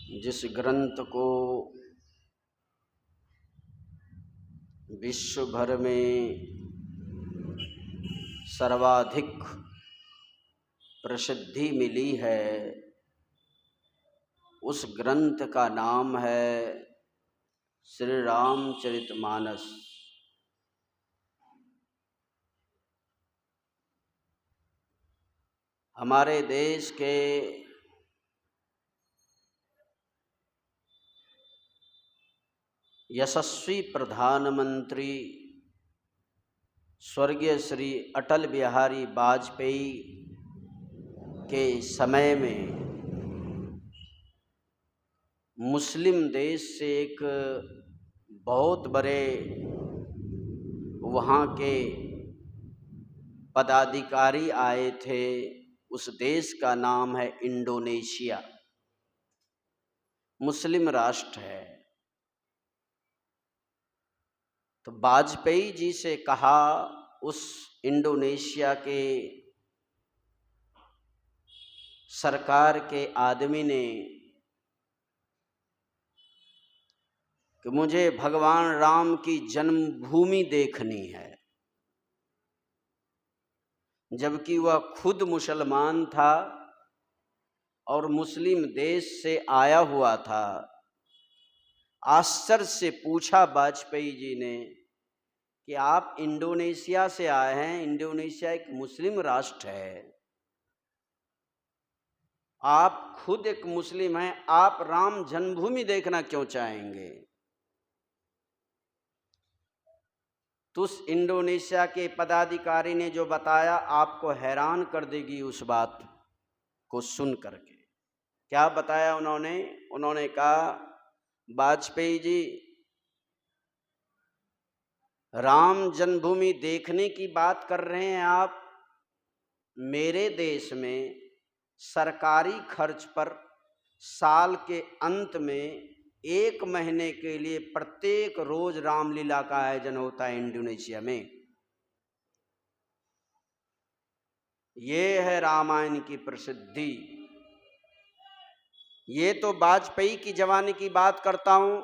जिस ग्रंथ को विश्व भर में सर्वाधिक प्रसिद्धि मिली है, उस ग्रंथ का नाम है श्री रामचरितमानस। हमारे देश के यशस्वी प्रधानमंत्री स्वर्गीय श्री अटल बिहारी वाजपेयी के समय में मुस्लिम देश से एक बहुत बड़े वहाँ के पदाधिकारी आए थे। उस देश का नाम है इंडोनेशिया, मुस्लिम राष्ट्र है। तो वाजपेयी जी से कहा उस इंडोनेशिया के सरकार के आदमी ने कि मुझे भगवान राम की जन्मभूमि देखनी है, जबकि वह खुद मुसलमान था और मुस्लिम देश से आया हुआ था। आश्चर्य से पूछा वाजपेयी जी ने कि आप इंडोनेशिया से आए हैं, इंडोनेशिया एक मुस्लिम राष्ट्र है, आप खुद एक मुस्लिम हैं, आप राम जन्मभूमि देखना क्यों चाहेंगे? तो उस इंडोनेशिया के पदाधिकारी ने जो बताया आपको हैरान कर देगी उस बात को सुन करके। क्या बताया उन्होंने कहा, वाजपेयी जी, राम जन्मभूमि देखने की बात कर रहे हैं आप। मेरे देश में सरकारी खर्च पर साल के अंत में 1 महीने के लिए प्रत्येक रोज रामलीला का आयोजन होता है इंडोनेशिया में। ये है रामायण की प्रसिद्धि। ये तो वाजपेयी की जवानी की बात करता हूं,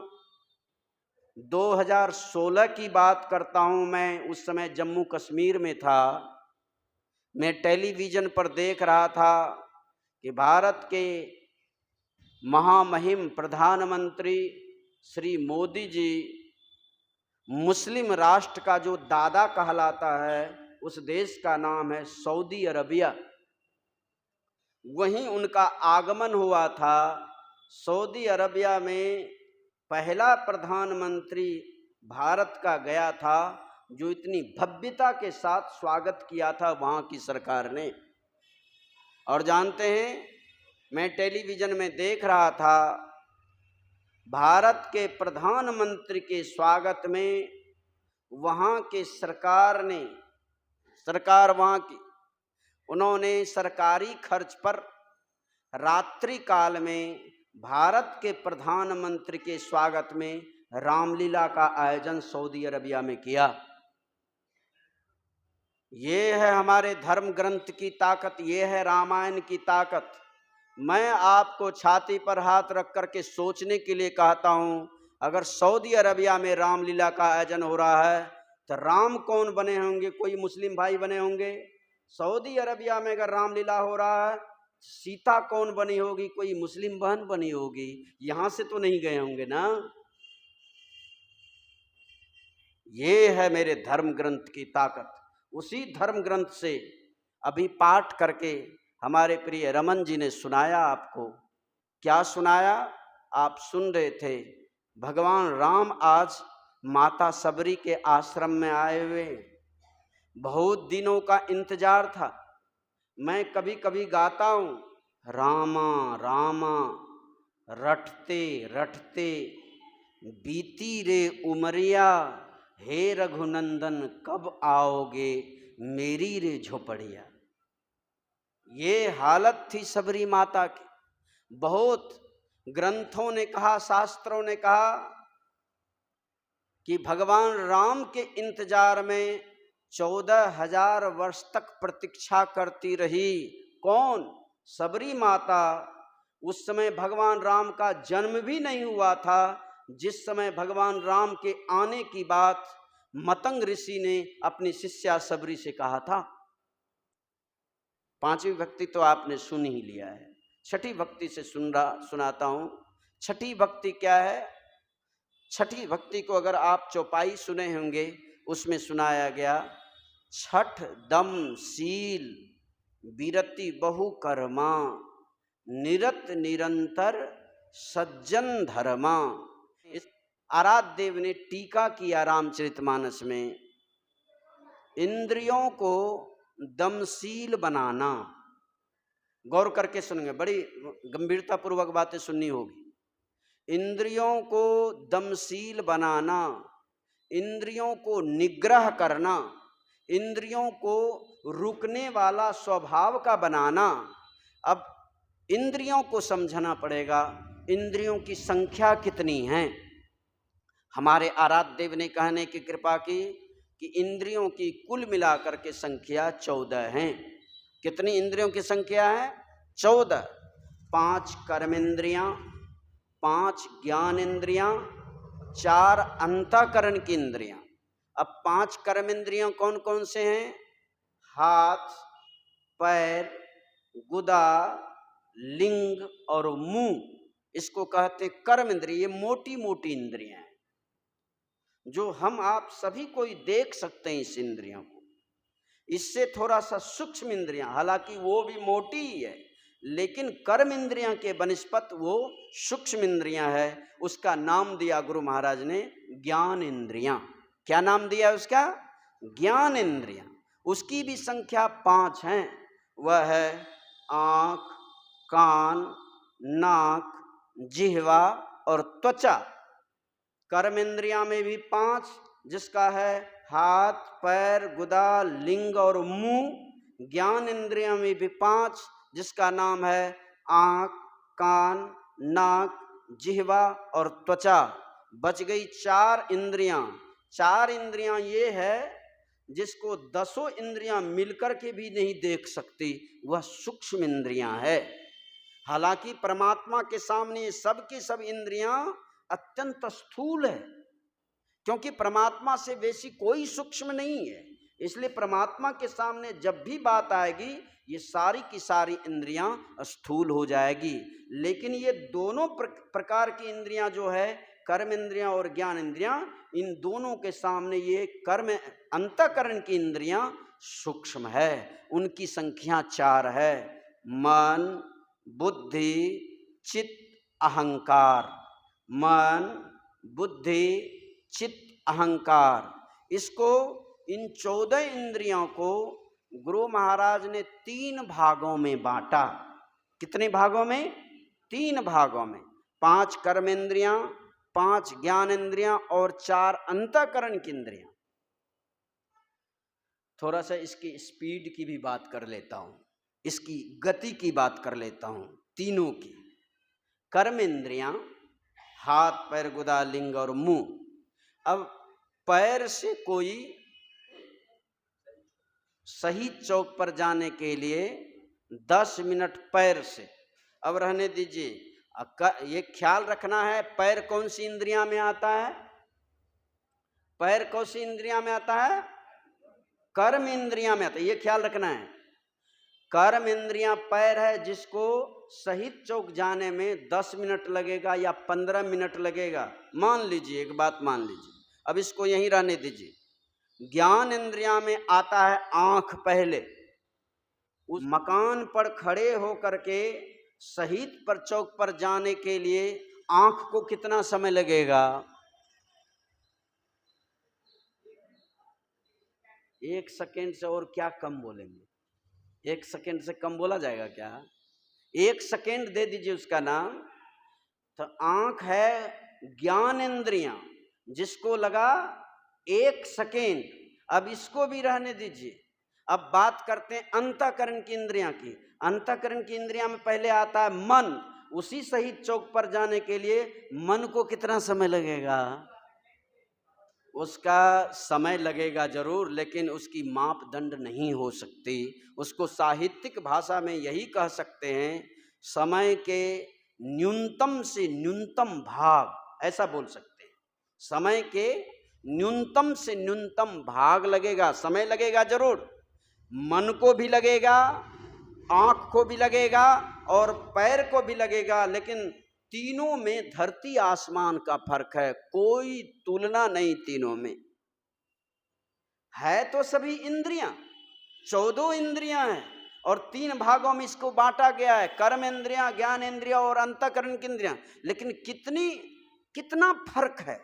2016 की बात करता हूं। मैं उस समय जम्मू कश्मीर में था। मैं टेलीविजन पर देख रहा था कि भारत के महामहिम प्रधानमंत्री श्री मोदी जी मुस्लिम राष्ट्र का जो दादा कहलाता है, उस देश का नाम है सऊदी अरबिया, वहीं उनका आगमन हुआ था। सऊदी अरबिया में पहला प्रधानमंत्री भारत का गया था जो इतनी भव्यता के साथ स्वागत किया था वहाँ की सरकार ने। और जानते हैं, मैं टेलीविजन में देख रहा था, भारत के प्रधानमंत्री के स्वागत में वहाँ के सरकार वहाँ की, उन्होंने सरकारी खर्च पर रात्रि काल में भारत के प्रधानमंत्री के स्वागत में रामलीला का आयोजन सऊदी अरबिया में किया। ये है हमारे धर्म ग्रंथ की ताकत, ये है रामायण की ताकत। मैं आपको छाती पर हाथ रख करके सोचने के लिए कहता हूं, अगर सऊदी अरबिया में रामलीला का आयोजन हो रहा है तो राम कौन बने होंगे? कोई मुस्लिम भाई बने होंगे। सऊदी अरबिया में अगर रामलीला हो रहा है, सीता कौन बनी होगी? कोई मुस्लिम बहन बनी होगी। यहां से तो नहीं गए होंगे ना। ये है मेरे धर्म ग्रंथ की ताकत। उसी धर्म ग्रंथ से अभी पाठ करके हमारे प्रिय रमन जी ने सुनाया आपको। क्या सुनाया? आप सुन रहे थे। भगवान राम आज माता सबरी के आश्रम में आए हुए, बहुत दिनों का इंतजार था। मैं कभी कभी गाता हूं, रामा रामा रटते रटते बीती रे उमरिया, हे रघुनंदन कब आओगे मेरी रे झोपड़िया। ये हालत थी सबरी माता की। बहुत ग्रंथों ने कहा, शास्त्रों ने कहा कि भगवान राम के इंतजार में 14,000 वर्ष तक प्रतीक्षा करती रही। कौन? सबरी माता। उस समय भगवान राम का जन्म भी नहीं हुआ था जिस समय भगवान राम के आने की बात मतंग ऋषि ने अपनी शिष्या सबरी से कहा था। पांचवी भक्ति तो आपने सुन ही लिया है, छठी भक्ति से सुनाता हूं। छठी भक्ति क्या है? छठी भक्ति को अगर आप चौपाई सुने होंगे, उसमें सुनाया गया, छठ दम शील विरति बहु कर्मा निरत निरंतर सज्जन धर्मा। इस आराध्य देव ने टीका किया रामचरितमानस में, इंद्रियों को दमशील बनाना। गौर करके सुनेंगे, बड़ी गंभीरता पूर्वक बातें सुननी होगी। इंद्रियों को दमशील बनाना, इंद्रियों को निग्रह करना, इंद्रियों को रुकने वाला स्वभाव का बनाना। अब इंद्रियों को समझना पड़ेगा, इंद्रियों की संख्या कितनी है। हमारे आराध्य देव ने कहने की कृपा की कि इंद्रियों की कुल मिलाकर के संख्या 14 हैं। कितनी इंद्रियों की संख्या है? 14। 5 कर्मेंद्रियां, 5 ज्ञान इंद्रियां, 4 अंतःकरण की इंद्रियां। अब 5 कर्मेंद्रियां कौन कौन से हैं? हाथ, पैर, गुदा, लिंग और मुंह, इसको कहते हैं कर्म इंद्रिय। ये मोटी मोटी इंद्रियां हैं जो हम आप सभी कोई देख सकते हैं इस इंद्रियों को। इससे थोड़ा सा सूक्ष्म इंद्रियां, हालांकि वो भी मोटी ही है, लेकिन कर्म इंद्रियां के बनस्पत वो सूक्ष्म इंद्रियां है। उसका नाम दिया गुरु महाराज ने ज्ञान इंद्रियां। क्या नाम दिया उसका? ज्ञान इंद्रियां। उसकी भी संख्या 5 है। वह है आंख, कान, नाक, जिह्वा और त्वचा। कर्म इंद्रियां में भी 5, जिसका है हाथ, पैर, गुदा, लिंग और मुंह। ज्ञान इंद्रियां में भी 5, जिसका नाम है आंख, कान, नाक, जिह्वा और त्वचा। बच गई 4 इंद्रियां। 4 इंद्रियां ये है जिसको 10 इंद्रियां मिलकर के भी नहीं देख सकती, वह सूक्ष्म इंद्रियां है। हालांकि परमात्मा के सामने ये सब की सब इंद्रियां अत्यंत स्थूल है, क्योंकि परमात्मा से वैसी कोई सूक्ष्म नहीं है। इसलिए परमात्मा के सामने जब भी बात आएगी, ये सारी की सारी इंद्रियां स्थूल हो जाएगी। लेकिन ये दोनों प्रकार की इंद्रियां जो है, कर्म इंद्रियां और ज्ञान इंद्रियां, इन दोनों के सामने ये कर्म अंतःकरण की इंद्रियां सूक्ष्म है। उनकी संख्या 4 है। मन, बुद्धि, चित्त, अहंकार। मन, बुद्धि, चित्त, अहंकार। इसको, इन 14 इंद्रियों को गुरु महाराज ने 3 भागों में बांटा। कितने भागों में? 3 भागों में। 5 कर्मेंद्रियां, 5 ज्ञान इंद्रियां और 4 अंतःकरण की इंद्रियां। थोड़ा सा इसकी स्पीड की भी बात कर लेता हूं, इसकी गति की बात कर लेता हूं तीनों की। कर्मेंद्रियां हाथ, पैर, गुदा, लिंग और मुंह। अब पैर से कोई सही चौक पर जाने के लिए 10 मिनट पैर से, अब रहने दीजिए, ये ख्याल रखना है पैर कौन सी इंद्रियां में आता है? पैर कौन सी इंद्रियां में आता है? कर्म इंद्रियां में आता है। ये ख्याल रखना है। कर्म इंद्रियां पैर है जिसको सही चौक जाने में 10 मिनट लगेगा या 15 मिनट लगेगा, मान लीजिए, एक बात मान लीजिए। अब इसको यहीं रहने दीजिए। ज्ञान इंद्रियां में आता है आंख पहले। उस मकान पर खड़े होकर के शहीद पर चौक पर जाने के लिए आंख को कितना समय लगेगा? 1 सेकेंड से और क्या कम बोलेंगे? 1 सेकेंड से कम बोला जाएगा क्या? 1 सेकेंड दे दीजिए उसका नाम। तो आंख है ज्ञान इंद्रियां, जिसको लगा 1 सेकेंड। अब इसको भी रहने दीजिए। अब बात करते हैं अंतःकरण की इंद्रियां की। अंतःकरण की इंद्रियां में पहले आता है मन। उसी शहीद चौक पर जाने के लिए मन को कितना समय लगेगा? उसका समय लगेगा जरूर, लेकिन उसकी मापदंड नहीं हो सकती। उसको साहित्यिक भाषा में यही कह सकते हैं, समय के न्यूनतम से न्यूनतम भाग, ऐसा बोल सकते हैं। समय के न्यूनतम से न्यूनतम भाग लगेगा, समय लगेगा जरूर, मन को भी लगेगा, आंख को भी लगेगा और पैर को भी लगेगा, लेकिन तीनों में धरती आसमान का फर्क है, कोई तुलना नहीं तीनों में। है तो सभी इंद्रियां, 14 इंद्रियां हैं और 3 भागों में इसको बांटा गया है, कर्म इंद्रियां, ज्ञान इंद्रियां और अंतःकरण की इंद्रियां। लेकिन कितना फर्क है,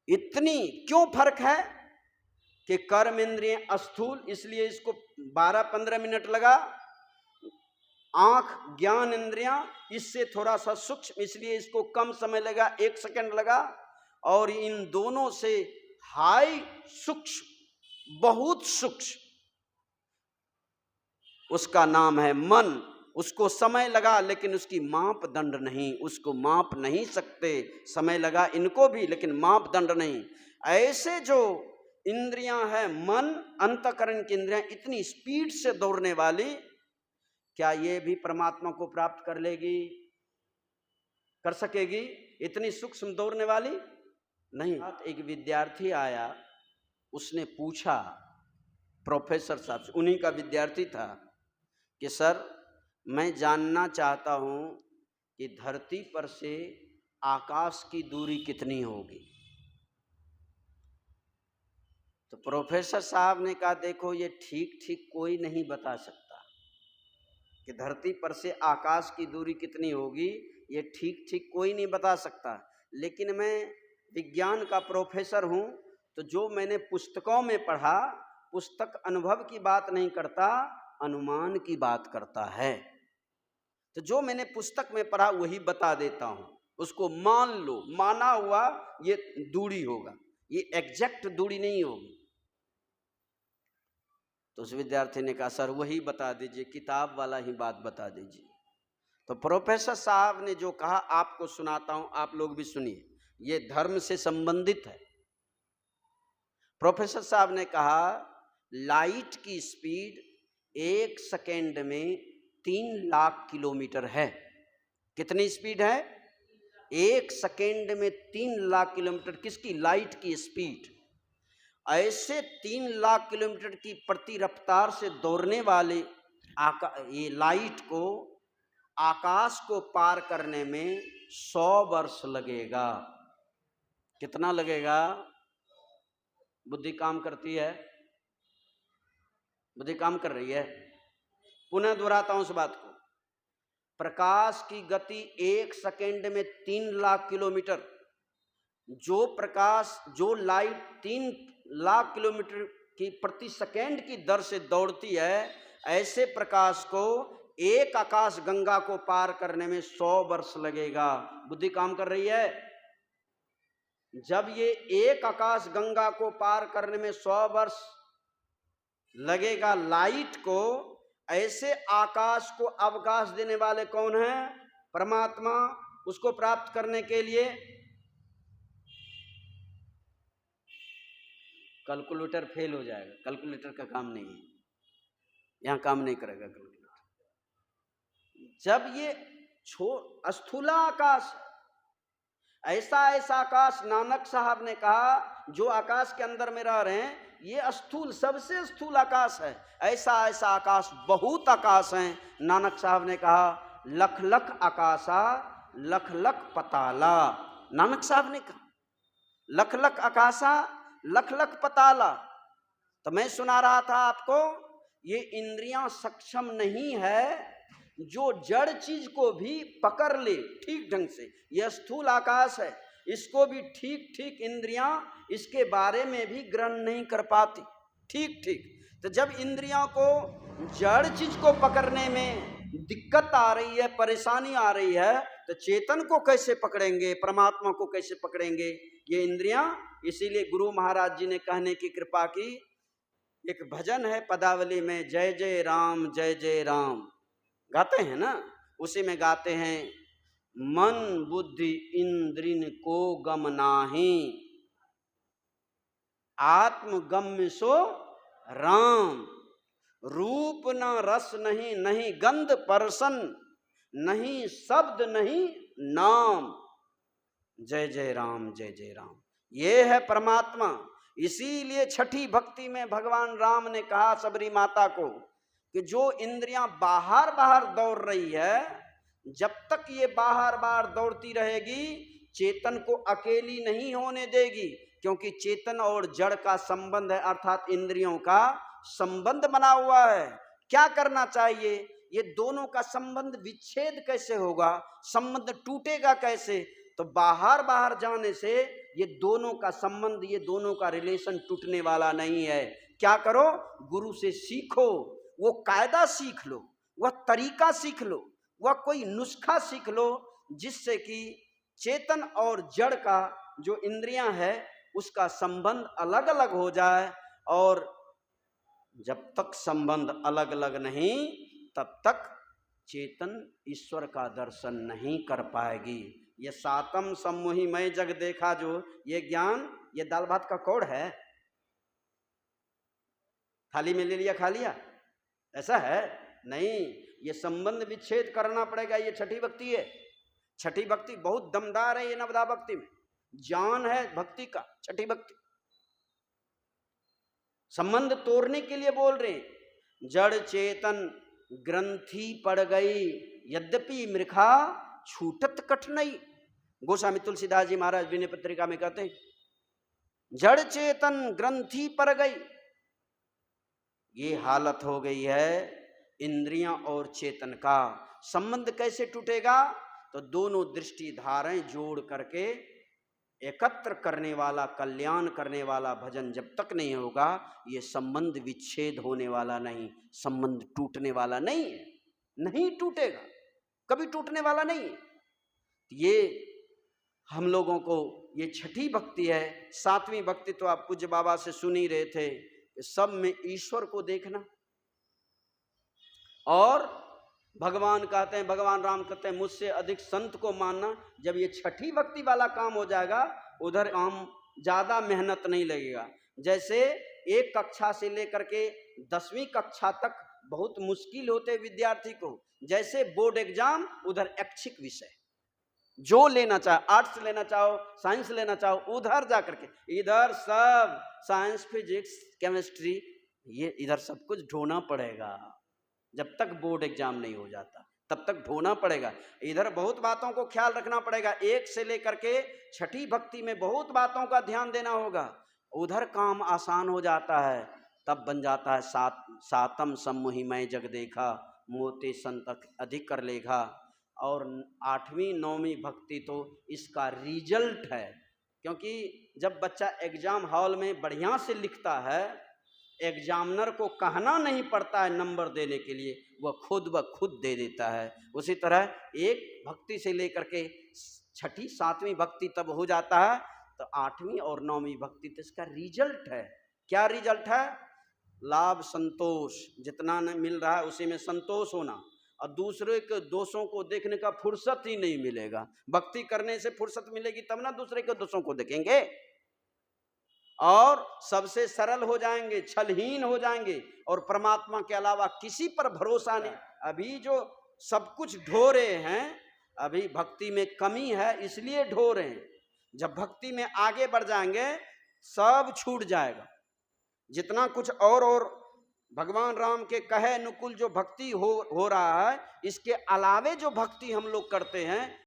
इतनी क्यों फर्क है कि कर्म इंद्रियां स्थूल, इसलिए इसको 12-15 मिनट लगा। आंख ज्ञान इंद्रियां इससे थोड़ा सा सूक्ष्म, इसलिए इसको कम समय लगा, 1 सेकंड लगा। और इन दोनों से हाई सूक्ष्म, बहुत सूक्ष्म, उसका नाम है मन। उसको समय लगा लेकिन उसकी मापदंड नहीं, उसको माप नहीं सकते। समय लगा इनको भी लेकिन मापदंड नहीं। ऐसे जो इंद्रियां हैं, मन अंतःकरण की इंद्रियां, इतनी स्पीड से दौड़ने वाली, क्या ये भी परमात्मा को प्राप्त कर लेगी, कर सकेगी? इतनी सूक्ष्म दौड़ने वाली नहीं। एक विद्यार्थी आया, उसने पूछा प्रोफेसर साहब से, उन्हीं का विद्यार्थी था, कि सर मैं जानना चाहता हूं कि धरती पर से आकाश की दूरी कितनी होगी। तो प्रोफेसर साहब ने कहा, देखो ये ठीक ठीक कोई नहीं बता सकता कि धरती पर से आकाश की दूरी कितनी होगी, ये ठीक ठीक कोई नहीं बता सकता। लेकिन मैं विज्ञान का प्रोफेसर हूं, तो जो मैंने पुस्तकों में पढ़ा, पुस्तक अनुभव की बात नहीं करता, अनुमान की बात करता है। तो जो मैंने पुस्तक में पढ़ा वही बता देता हूं, उसको मान लो, माना हुआ ये दूरी होगा, ये एग्जैक्ट दूरी नहीं होगी। तो उस विद्यार्थी ने कहा, सर वही बता दीजिए, किताब वाला ही बात बता दीजिए। तो प्रोफेसर साहब ने जो कहा आपको सुनाता हूं, आप लोग भी सुनिए, ये धर्म से संबंधित है। प्रोफेसर साहब ने कहा, लाइट की स्पीड 1 सेकेंड में 3 लाख किलोमीटर है। कितनी स्पीड है? 1 सेकेंड में 3 लाख किलोमीटर। किसकी? लाइट की स्पीड। ऐसे 3 लाख किलोमीटर की प्रति रफ्तार से दौड़ने वाले ये लाइट को, आकाश को पार करने में 100 वर्ष लगेगा। कितना लगेगा? बुद्धि काम करती है? बुद्धि काम कर रही है? पुनः दोहराता हूं इस बात को। प्रकाश की गति 1 सेकेंड में 3 लाख किलोमीटर। जो लाइट 3 लाख किलोमीटर की प्रति सेकेंड की दर से दौड़ती है, ऐसे प्रकाश को एक आकाश गंगा को पार करने में 100 वर्ष लगेगा। बुद्धि काम कर रही है? जब ये एक आकाश गंगा को पार करने में 100 वर्ष लगेगा लाइट को, ऐसे आकाश को अवकाश देने वाले कौन है? परमात्मा। उसको प्राप्त करने के लिए कैलकुलेटर फेल हो जाएगा, कैलकुलेटर का काम नहीं है, यहां काम नहीं करेगा कैलकुलेटर। जब ये स्थूला आकाश, ऐसा आकाश, नानक साहब ने कहा जो आकाश के अंदर में रह रहे हैं, ये स्थूल, सबसे स्थूल आकाश है। ऐसा आकाश, बहुत आकाश है। नानक साहब ने कहा, लख लख आकाशा लख लख पताला। नानक साहब ने कहा लख लख आकाशा लख लख पताला। तो मैं सुना रहा था आपको, ये इंद्रियां सक्षम नहीं है जो जड़ चीज को भी पकड़ ले ठीक ढंग से। यह स्थूल आकाश है, इसको भी ठीक ठीक इंद्रियां इसके बारे में भी ग्रहण नहीं कर पाती ठीक ठीक। तो जब इंद्रियां को जड़ चीज को पकड़ने में दिक्कत आ रही है, परेशानी आ रही है, तो चेतन को कैसे पकड़ेंगे, परमात्मा को कैसे पकड़ेंगे ये इंद्रियां? इसीलिए गुरु महाराज जी ने कहने की कृपा की। एक भजन है पदावली में, जय जय राम जय जय राम, गाते हैं ना, उसी में गाते हैं, मन बुद्धि इंद्रिन को गम नाही, आत्म गम्य सो राम। रूप न रस नहीं, नहीं गंध परसन, नहीं शब्द नहीं नाम। जय जय राम जय जय राम, ये है परमात्मा। इसीलिए छठी भक्ति में भगवान राम ने कहा सबरी माता को कि जो इंद्रियां बाहर बाहर दौड़ रही है, जब तक ये बाहर बाहर दौड़ती रहेगी, चेतन को अकेली नहीं होने देगी। क्योंकि चेतन और जड़ का संबंध है, अर्थात इंद्रियों का संबंध बना हुआ है। क्या करना चाहिए? ये दोनों का संबंध विच्छेद कैसे होगा, संबंध टूटेगा कैसे? तो बाहर बाहर जाने से ये दोनों का संबंध, ये दोनों का रिलेशन टूटने वाला नहीं है। क्या करो? गुरु से सीखो, वो कायदा सीख लो, वह तरीका सीख लो, वह कोई नुस्खा सीख लो, जिससे कि चेतन और जड़ का जो इंद्रियां है उसका संबंध अलग अलग हो जाए। और जब तक संबंध अलग अलग नहीं, तब तक चेतन ईश्वर का दर्शन नहीं कर पाएगी। ये सातम सम्मोहि मैं जग देखा, जो ये ज्ञान, ये दाल भात का कौड़ है, थाली में ले लिया खा लिया, ऐसा है नहीं। ये संबंध विच्छेद करना पड़ेगा। ये छठी भक्ति है। छठी भक्ति बहुत दमदार है। ये नवदा भक्ति में जान है भक्ति का। छठी भक्ति संबंध तोड़ने के लिए बोल रहे हैं। जड़ चेतन ग्रंथि पड़ गई, यद्यपि मृखा छूटत कठिनाई। गोस्वामी तुलसीदास जी महाराज विनय पत्रिका में कहते हैं, जड़ चेतन ग्रंथि पड़ गई। ये हालत हो गई है इंद्रियां और चेतन का। संबंध कैसे टूटेगा? तो दोनों दृष्टि धाराएं जोड़ करके एकत्र करने वाला, कल्याण करने वाला भजन जब तक नहीं होगा, ये संबंध विच्छेद होने वाला नहीं, संबंध टूटने वाला नहीं है। नहीं टूटेगा, कभी टूटने वाला नहीं है। ये हम लोगों को ये छठी भक्ति है। सातवीं भक्ति तो आप पूज्य बाबा से सुन ही रहे थे, सब में ईश्वर को देखना। और भगवान कहते हैं, भगवान राम कहते हैं, मुझसे अधिक संत को मानना। जब ये छठी भक्ति वाला काम हो जाएगा, उधर काम ज्यादा मेहनत नहीं लगेगा। जैसे एक कक्षा से लेकर के 10वीं कक्षा तक बहुत मुश्किल होते विद्यार्थी को, जैसे बोर्ड एग्जाम, उधर ऐच्छिक विषय जो लेना चाहो, आर्ट्स लेना चाहो, साइंस लेना चाहो, उधर जा करके, इधर सब साइंस फिजिक्स केमिस्ट्री, ये इधर सब कुछ ढोना पड़ेगा। जब तक बोर्ड एग्जाम नहीं हो जाता तब तक ढोना पड़ेगा। इधर बहुत बातों को ख्याल रखना पड़ेगा। एक से लेकर के छठी भक्ति में बहुत बातों का ध्यान देना होगा। उधर काम आसान हो जाता है, तब बन जाता है सातम सम्मोहि मैं जग देखा, मोते संत अधिक कर लेगा। और 8वीं 9वीं भक्ति तो इसका रिजल्ट है। क्योंकि जब बच्चा एग्जाम हॉल में बढ़िया से लिखता है, एग्जामिनर को कहना नहीं पड़ता है नंबर देने के लिए, वह खुद ब खुद दे देता है। उसी तरह एक भक्ति से लेकर के छठी 7वीं भक्ति तब हो जाता है, तो 8वीं और 9वीं भक्ति तो इसका रिजल्ट है। क्या रिजल्ट है? लाभ संतोष, जितना न मिल रहा है उसी में संतोष होना, और दूसरे के दोषों को देखने का फुर्सत ही नहीं मिलेगा। भक्ति करने से फुर्सत मिलेगी तब ना दूसरे के दोषों को देखेंगे। और सबसे सरल हो जाएंगे, छलहीन हो जाएंगे, और परमात्मा के अलावा किसी पर भरोसा नहीं। अभी जो सब कुछ ढो रहे हैं, अभी भक्ति में कमी है इसलिए ढो रहे हैं। जब भक्ति में आगे बढ़ जाएंगे सब छूट जाएगा। जितना कुछ और भगवान राम के कहे अनुकूल जो भक्ति हो रहा है, इसके अलावे जो भक्ति हम लोग करते हैं,